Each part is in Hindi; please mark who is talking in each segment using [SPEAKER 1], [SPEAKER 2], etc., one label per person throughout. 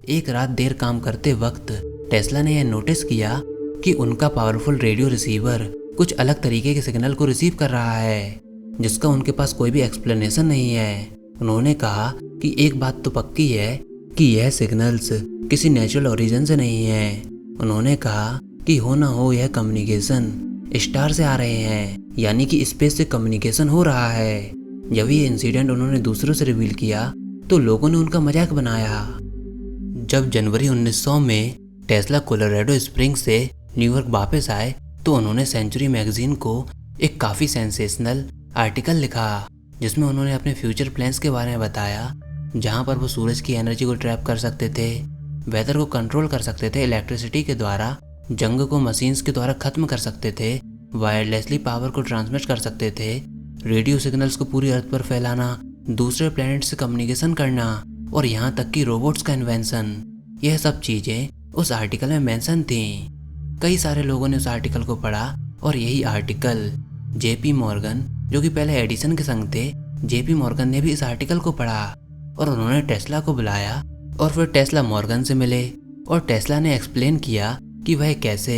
[SPEAKER 1] एक रात देर काम करते वक्त टेस्ला ने यह नोटिस किया कि उनका पावरफुल रेडियो रिसीवर कुछ अलग तरीके के सिग्नल को रिसीव कर रहा है, जिसका उनके पास कोई भी एक्सप्लेनेशन नहीं है। उन्होंने कहा कि एक बात तो पक्की है कि यह सिग्नल्स किसी नेचुरल ओरिजिन से नहीं है। उन्होंने कहा कि हो ना हो यह कम्युनिकेशन स्टार से आ रहे हैं, यानी कि स्पेस से कम्युनिकेशन हो रहा है। जब ये इंसिडेंट उन्होंने दूसरों से रिवील किया तो लोगों ने उनका मजाक बनाया। जब जनवरी 1900 में टेस्ला कोलोराडो स्प्रिंग्स से न्यूयॉर्क वापस आए तो उन्होंने सेंचुरी मैगजीन को एक काफ़ी सेंसेशनल आर्टिकल लिखा, जिसमें उन्होंने अपने फ्यूचर प्लान्स के बारे में बताया, जहां पर वो सूरज की एनर्जी को ट्रैप कर सकते थे, वेदर को कंट्रोल कर सकते थे इलेक्ट्रिसिटी के द्वारा, जंग को मशीन्स के द्वारा ख़त्म कर सकते थे, वायरलेसली पावर को ट्रांसमिट कर सकते थे, रेडियो सिग्नल्स को पूरी अर्थ पर फैलाना, दूसरे प्लैनेट से कम्युनिकेशन करना और यहाँ तक कि रोबोट्स का इन्वेंशन। यह सब चीज़ें उस आर्टिकल में मेंशन थी। कई सारे लोगों ने उस आर्टिकल को पढ़ा और यही आर्टिकल जेपी मॉर्गन, जो कि पहले एडिसन के संग थे, जेपी मॉर्गन ने भी इस आर्टिकल को पढ़ा और उन्होंने टेस्ला को बुलाया और फिर टेस्ला मॉर्गन से मिले और टेस्ला ने एक्सप्लेन किया कि वह कैसे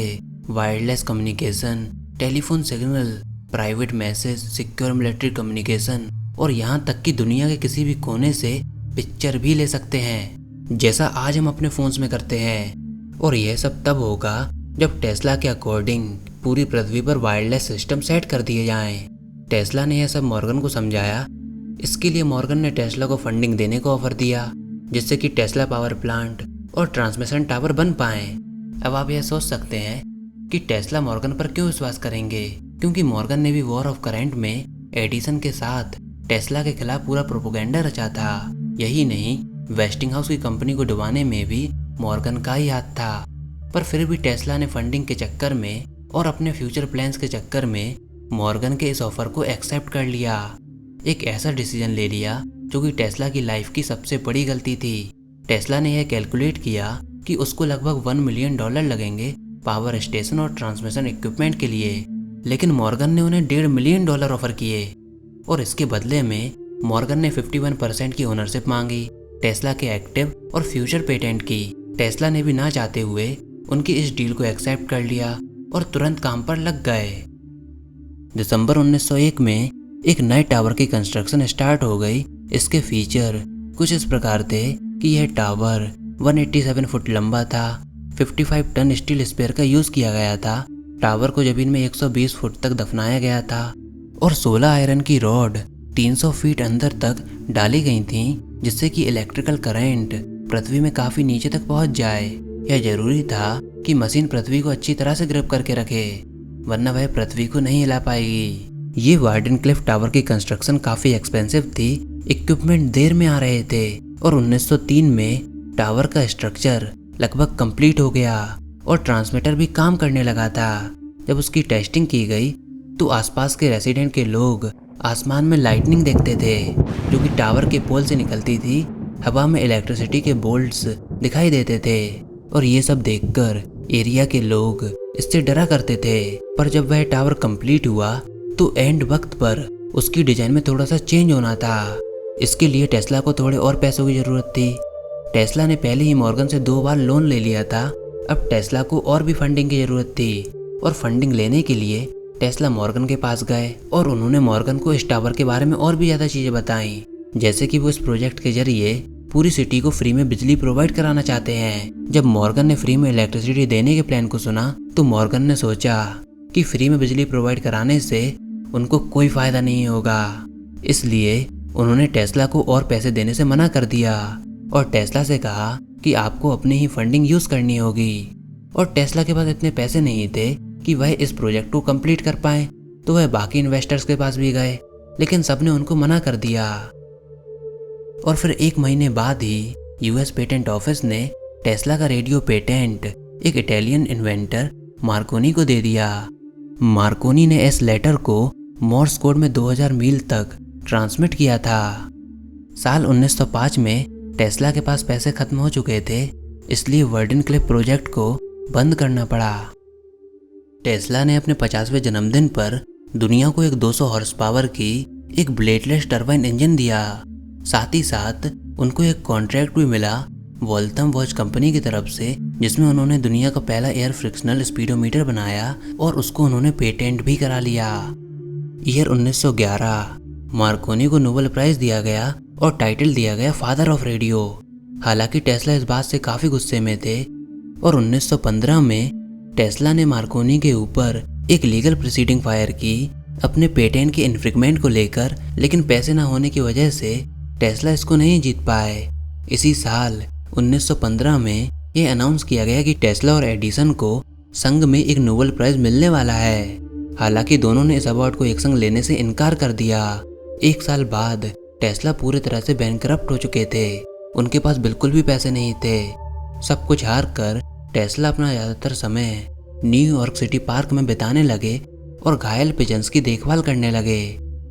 [SPEAKER 1] wireless communication, telephone signal, private message, secure military communication और यहाँ तक कि दुनिया के किसी भी कोने से पिक्चर भी ले सकते हैं, जैसा आज हम अपने फ़ोन्स में करते हैं। और यह सब तब होगा जब टेस्ला के अकॉर्डिंग पूरी पृथ्वी पर वायरलेस सिस्टम सेट कर दिए जाएं। टेस्ला ने यह सब मॉर्गन को समझाया। इसके लिए मॉर्गन ने टेस्ला को फंडिंग देने को ऑफर दिया, जिससे कि टेस्ला पावर प्लांट और ट्रांसमिशन टावर बन पाएं। अब आप यह सोच सकते हैं कि टेस्ला मॉर्गन पर क्यों विश्वास करेंगे, क्योंकि मॉर्गन ने भी वॉर ऑफ करंट में एडिसन के साथ टेस्ला के खिलाफ पूरा प्रोपोगेंडा रचा था। यही नहीं, वेस्टिंगहाउस की कंपनी को डुबाने में भी मॉर्गन का ही हाथ था। पर फिर भी टेस्ला ने फंडिंग के चक्कर में और अपने फ्यूचर प्लान्स के चक्कर में मॉर्गन के इस ऑफर को एक्सेप्ट कर लिया। एक ऐसा डिसीजन ले लिया जो कि टेस्ला की लाइफ की सबसे बड़ी गलती थी। टेस्ला ने यह कैलकुलेट किया कि उसको लगभग $1 मिलियन लगेंगे पावर स्टेशन और ट्रांसमिशन इक्विपमेंट के लिए, लेकिन मॉर्गन ने उन्हें $1.5 मिलियन ऑफर किए और इसके बदले में मॉर्गन ने 51% की ओनरशिप मांगी टेस्ला के एक्टिव और फ्यूचर पेटेंट की। टेस्ला ने भी ना चाहते हुए उनकी इस डील को एक्सेप्ट कर लिया और तुरंत काम पर लग गए। दिसंबर 1901 में एक नए टावर की कंस्ट्रक्शन स्टार्ट हो गई। इसके फीचर कुछ इस प्रकार थे कि यह टावर 187 फुट लंबा था, 55 टन स्टील स्पेयर का यूज़ किया गया था, टावर को जमीन में 120 फुट तक दफनाया गया था और 16 आयरन की रॉड 300 फीट अंदर तक डाली गई थीं, जिससे कि इलेक्ट्रिकल करंट पृथ्वी में काफ़ी नीचे तक पहुंच जाए। यह जरूरी था कि मशीन पृथ्वी को अच्छी तरह से ग्रिप करके रखे, वरना वह पृथ्वी को नहीं हिला पाएगी। ये वार्डन क्लिफ टावर की कंस्ट्रक्शन काफ़ी एक्सपेंसिव थी, इक्विपमेंट देर में आ रहे थे और 1903 में टावर का स्ट्रक्चर लगभग कंप्लीट हो गया और ट्रांसमीटर भी काम करने लगा था। जब उसकी टेस्टिंग की गई तो आसपास के रेसिडेंट के लोग आसमान में लाइटनिंग देखते थे, जो कि टावर के पोल से निकलती थी। हवा में इलेक्ट्रिसिटी के बोल्ट्स दिखाई देते थे और ये सब देखकर एरिया के लोग इससे डरा करते थे। पर जब वह टावर कंप्लीट हुआ तो एंड वक्त पर उसकी डिजाइन में थोड़ा सा चेंज होना था। इसके लिए टेस्ला को थोड़े और पैसों की ज़रूरत थी। टेस्ला ने पहले ही मॉर्गन से 2 बार लोन ले लिया था। अब टेस्ला को और भी फंडिंग की ज़रूरत थी और फंडिंग लेने के लिए टेस्ला मॉर्गन के पास गए और उन्होंने मॉर्गन को इस टावर के बारे में और भी ज़्यादा चीज़ें बताई, जैसे कि वो इस प्रोजेक्ट के जरिए पूरी सिटी को फ्री में बिजली प्रोवाइड कराना चाहते हैं। जब मॉर्गन ने फ्री में इलेक्ट्रिसिटी देने के प्लान को सुना तो मॉर्गन ने सोचा कि फ्री में बिजली प्रोवाइड कराने से उनको कोई फ़ायदा नहीं होगा, इसलिए उन्होंने टेस्ला को और पैसे देने से मना कर दिया और टेस्ला से कहा कि आपको अपनी ही फंडिंग यूज़ करनी होगी। और टेस्ला के पास इतने पैसे नहीं थे कि वह इस प्रोजेक्ट को कंप्लीट कर पाए, तो वह बाकी इन्वेस्टर्स के पास भी गए, लेकिन सबने उनको मना कर दिया। और फिर 1 महीने बाद ही यूएस पेटेंट ऑफिस ने टेस्ला का रेडियो पेटेंट एक इटालियन इन्वेंटर मार्कोनी को दे दिया। मार्कोनी ने इस लेटर को मोर्स कोड में 2000 मील तक ट्रांसमिट किया था। साल 1905 में टेस्ला के पास पैसे खत्म हो चुके थे, इसलिए वर्डन क्लिफ प्रोजेक्ट को बंद करना पड़ा। टेस्ला ने अपने 50वें जन्मदिन पर दुनिया को एक 200 हॉर्स पावर की एक ब्लेडलेस टरबाइन इंजन दिया। साथ ही साथ उनको एक कॉन्ट्रैक्ट भी मिला वॉल्थम वॉच कंपनी की तरफ से, जिसमें उन्होंने दुनिया का पहला एयर फ्रिक्शनल स्पीडोमीटर बनाया और उसको उन्होंने पेटेंट भी करा लिया। ईयर 1911, मार्कोनी को नोबेल प्राइज दिया गया और टाइटल दिया गया फादर ऑफ रेडियो। हालांकि टेस्ला इस बात से काफ़ी गुस्से में थे और 1915 में टेस्ला ने मार्कोनी के ऊपर एक लीगल प्रोसीडिंग फायर की अपने पेटेंट के इन्फ्रिंगमेंट को लेकर, लेकिन पैसे ना होने की वजह से टेस्ला इसको नहीं जीत पाए। इसी साल 1915 में यह अनाउंस किया गया कि टेस्ला और एडिसन को संग में एक नोबेल प्राइज मिलने वाला है। हालांकि दोनों ने इस अवार्ड को एक संग लेने से इनकार कर दिया। एक साल बाद टेस्ला पूरी तरह से बैंकरप्ट हो चुके थे, उनके पास बिल्कुल भी पैसे नहीं थे। सब कुछ हार कर टेस्ला अपना ज़्यादातर समय न्यूयॉर्क सिटी पार्क में बिताने लगे और घायल पिजन्स की देखभाल करने लगे।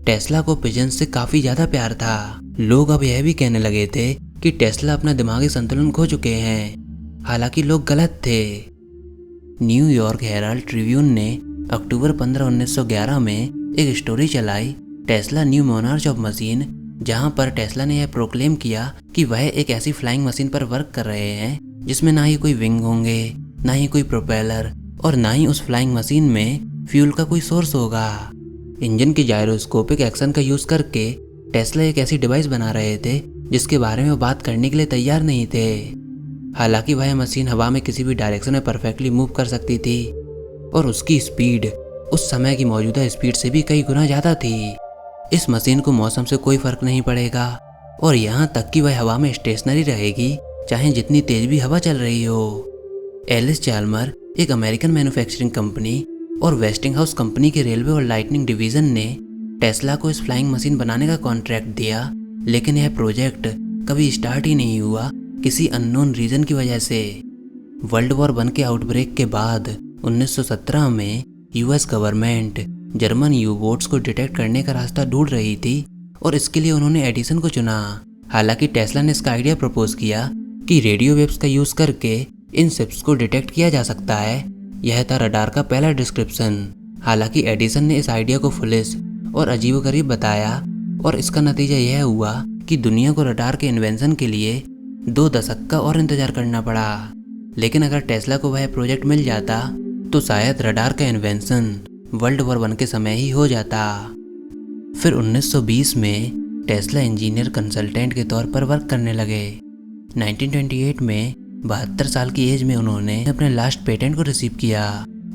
[SPEAKER 1] टेस्ला को पिजन्स से काफ़ी ज़्यादा प्यार था। लोग अब यह भी कहने लगे थे कि टेस्ला अपना दिमागी संतुलन खो चुके हैं। हालांकि लोग गलत थे। न्यूयॉर्क हेराल्ड ट्रिब्यून ने अक्टूबर 15, 1911 में एक स्टोरी चलाई, Tesla new monarch of machine, जहां पर टेस्ला ने यह प्रोक्लेम किया कि वह एक ऐसी फ्लाइंग मशीन पर वर्क कर रहे हैं जिसमें ना ही कोई विंग होंगे, ना ही कोई प्रोपेलर और ना ही उस फ्लाइंग मशीन में फ्यूल का कोई सोर्स होगा। इंजन की जायरोस्कोपिक एक्शन का यूज़ करके टेस्ला एक ऐसी डिवाइस बना रहे थे जिसके बारे में वो बात करने के लिए तैयार नहीं थे। हालांकि वह मशीन हवा में किसी भी डायरेक्शन में परफेक्टली मूव कर सकती थी और उसकी स्पीड उस समय की मौजूदा स्पीड से भी कई गुना ज़्यादा थी। इस मशीन को मौसम से कोई फर्क नहीं पड़ेगा और यहाँ तक कि वह हवा में स्टेशनरी रहेगी, चाहे जितनी तेज भी हवा चल रही हो। एलिस चाल्मर, एक अमेरिकन मैन्युफैक्चरिंग कंपनी और वेस्टिंगहाउस कंपनी के रेलवे और लाइटनिंग डिवीज़न ने टेस्ला को इस फ्लाइंग मशीन बनाने का कॉन्ट्रैक्ट दिया, लेकिन यह प्रोजेक्ट कभी स्टार्ट ही नहीं हुआ किसी अननोन रीज़न की वजह से। वर्ल्ड वॉर 1 के आउटब्रेक के बाद 1917 में US government German you boats को डिटेक्ट करने का रास्ता ढूंढ रही थी और इसके लिए उन्होंने एडिसन को चुना। हालांकि टेस्ला ने इसका आइडिया प्रपोज किया कि रेडियो वेव्स का यूज़ करके इन शिप्स को डिटेक्ट किया जा सकता है। यह था रडार का पहला डिस्क्रिप्शन। हालांकि एडिसन ने इस आइडिया को फुलिश और अजीबोगरीब बताया और इसका नतीजा यह हुआ कि दुनिया को रडार के इन्वेंशन के लिए 2 दशक का और इंतजार करना पड़ा। लेकिन अगर टेस्ला को वह प्रोजेक्ट मिल जाता तो शायद रडार का इन्वेंशन वर्ल्ड वॉर 1 के समय ही हो जाता। फिर 1920 में टेस्ला इंजीनियर कंसल्टेंट के तौर पर वर्क करने लगे। 1928 में 72 साल की एज में उन्होंने अपने लास्ट पेटेंट को रिसीव किया,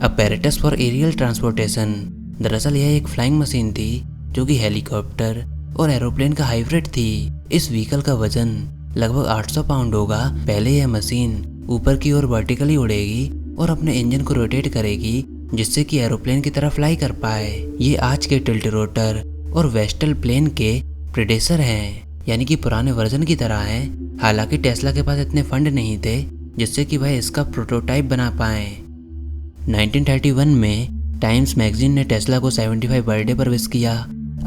[SPEAKER 1] अपैरेटस फॉर एरियल ट्रांसपोर्टेशन। दरअसल यह एक फ्लाइंग मशीन थी जो कि हेलीकॉप्टर और एरोप्लेन का हाइब्रिड थी। इस व्हीकल का वजन लगभग 800 पाउंड होगा। पहले यह मशीन ऊपर की ओर वर्टिकली उड़ेगी और अपने इंजन को रोटेट करेगी जिससे कि एरोप्लेन की तरह फ्लाई कर पाए। ये आज के टिल्ट रोटर और वेस्टल प्लेन के प्रेडेसर हैं, यानी कि पुराने वर्जन की तरह हैं। हालांकि टेस्ला के पास इतने फंड नहीं थे जिससे कि वह इसका प्रोटोटाइप बना पाए। 1931 में टाइम्स मैगजीन ने टेस्ला को 75 बर्थडे पर विश किया।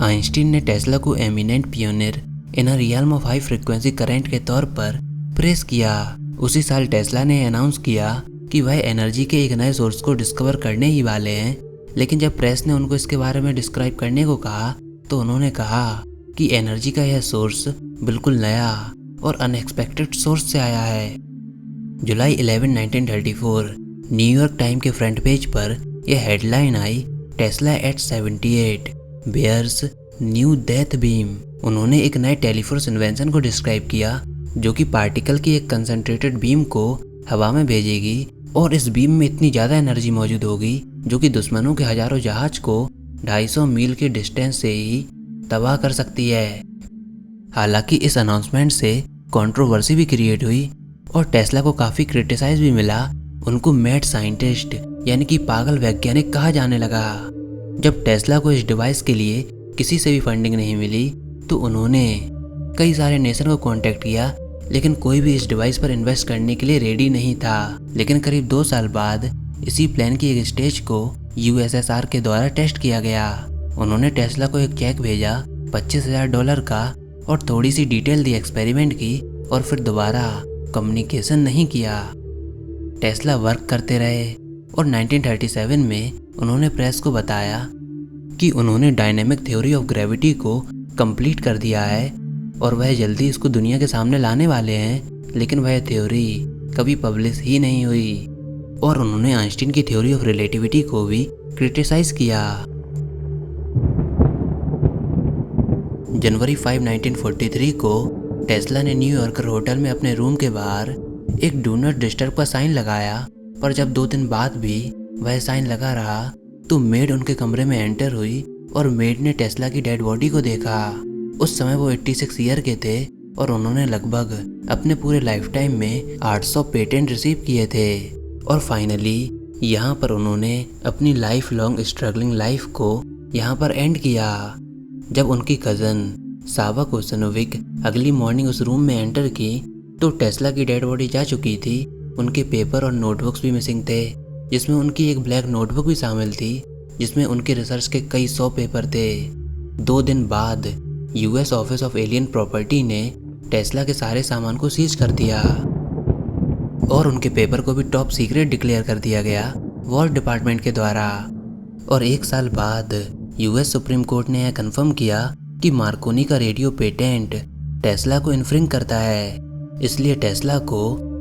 [SPEAKER 1] आइंस्टीन ने टेस्ला को eminent pioneer in a realm of high frequency current के तौर पर प्रेस किया। उसी साल टेस्ला ने अनाउंस किया कि वह एनर्जी के एक नए सोर्स को डिस्कवर करने ही वाले हैं। लेकिन जब प्रेस ने उनको इसके बारे में डिस्क्राइब करने को कहा तो उन्होंने कहा कि एनर्जी का यह सोर्स बिल्कुल नया और अनएक्सपेक्टेड सोर्स से आया है। जुलाई 11, 1934 न्यूयॉर्क टाइम के फ्रंट पेज पर यह हेडलाइन आई, Tesla at 78 bares new death beam. उन्होंने एक नए टेलीफोर्स इन्वेंशन को डिस्क्राइब किया जो कि पार्टिकल की एक कंसंट्रेटेड बीम को हवा में भेजेगी और इस बीम में इतनी ज़्यादा एनर्जी मौजूद होगी जो कि दुश्मनों के हजारों जहाज को 250 मील के डिस्टेंस से ही तबाह कर सकती है। हालांकि इस अनाउंसमेंट से कंट्रोवर्सी भी क्रिएट हुई और टेस्ला को काफ़ी क्रिटिसाइज भी मिला। उनको मैड साइंटिस्ट यानी कि पागल वैज्ञानिक कहा जाने लगा। जब टेस्ला को इस डिवाइस के लिए किसी से भी फंडिंग नहीं मिली तो उन्होंने कई सारे नेशन को कांटेक्ट किया, लेकिन कोई भी इस डिवाइस पर इन्वेस्ट करने के लिए रेडी नहीं था। लेकिन करीब 2 साल बाद इसी प्लान की एक स्टेज को यूएसएसआर के द्वारा टेस्ट किया गया। उन्होंने टेस्ला को एक चेक भेजा $25,000 का और थोड़ी सी डिटेल दी एक्सपेरिमेंट की और फिर दोबारा कम्युनिकेशन नहीं किया। टेस्ला वर्क करते रहे और 1937 में उन्होंने प्रेस को बताया कि उन्होंने डायनेमिक थ्योरी ऑफ ग्रेविटी को कंप्लीट कर दिया है और वह जल्दी इसको दुनिया के सामने लाने वाले हैं लेकिन वह थ्योरी कभी पब्लिश ही नहीं हुई और उन्होंने आइंस्टीन की थ्योरी ऑफ रिलेटिविटी को भी क्रिटिसाइज किया। जनवरी 5, 1943 को टेस्ला ने न्यूयॉर्कर होटल में अपने रूम के बाहर एक डू नॉट डिस्टर्ब का साइन लगाया, पर जब 2 दिन बाद भी वह साइन लगा रहा तो मेड उनके कमरे में एंटर हुई और मेड ने टेस्ला की डेड बॉडी को देखा। उस समय वो 86 ईयर के थे और उन्होंने लगभग अपने पूरे लाइफ टाइम में 800 पेटेंट रिसीव किए थे और फाइनली यहाँ पर उन्होंने अपनी लाइफ लॉन्ग स्ट्रगलिंग लाइफ को यहाँ पर एंड किया। जब उनकी कज़न साबा कोसनोविक अगली मॉर्निंग उस रूम में एंटर की तो टेस्ला की डेड बॉडी जा चुकी थी। उनके पेपर और नोटबुक्स भी मिसिंग थे, जिसमें उनकी एक ब्लैक नोटबुक भी शामिल थी जिसमें उनके रिसर्च के कई 100 पेपर थे। 2 दिन बाद US office of alien property ने टेस्ला के सारे सामान को सीज कर दिया और उनके पेपर को भी टॉप सीक्रेट डिक्लेयर कर दिया गया वॉर डिपार्टमेंट के द्वारा। और 1 साल बाद यूएस सुप्रीम कोर्ट ने यह कन्फर्म किया कि मार्कोनी का रेडियो पेटेंट टेस्ला को इन्फ्रिंग करता है, इसलिए टेस्ला को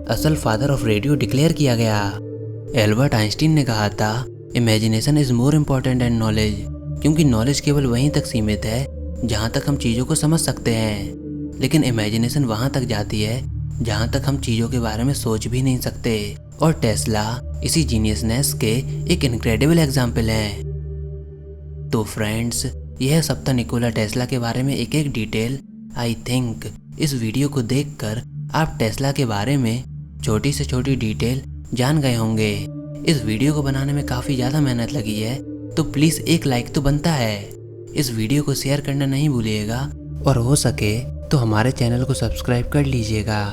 [SPEAKER 1] असल फादर ऑफ रेडियो डिक्लेयर किया गया। एल्बर्ट आइंस्टीन ने कहा था, imagination is more important and knowledge, क्योंकि नॉलेज केवल वहीं तक सीमित है जहाँ तक हम चीज़ों को समझ सकते हैं, लेकिन इमेजिनेशन वहाँ तक जाती है जहाँ तक हम चीज़ों के बारे में सोच भी नहीं सकते। और टेस्ला इसी जीनियसनेस के एक इनक्रेडिबल एग्जाम्पल हैं। तो फ्रेंड्स, यह सब था निकोला टेस्ला के बारे में एक डिटेल। आई थिंक इस वीडियो को देखकर आप टेस्ला के बारे में छोटी से छोटी डिटेल जान गए होंगे। इस वीडियो को बनाने में काफ़ी ज़्यादा मेहनत लगी है, तो प्लीज़ एक लाइक तो बनता है। इस वीडियो को शेयर करना नहीं भूलिएगा और हो सके तो हमारे चैनल को सब्सक्राइब कर लीजिएगा।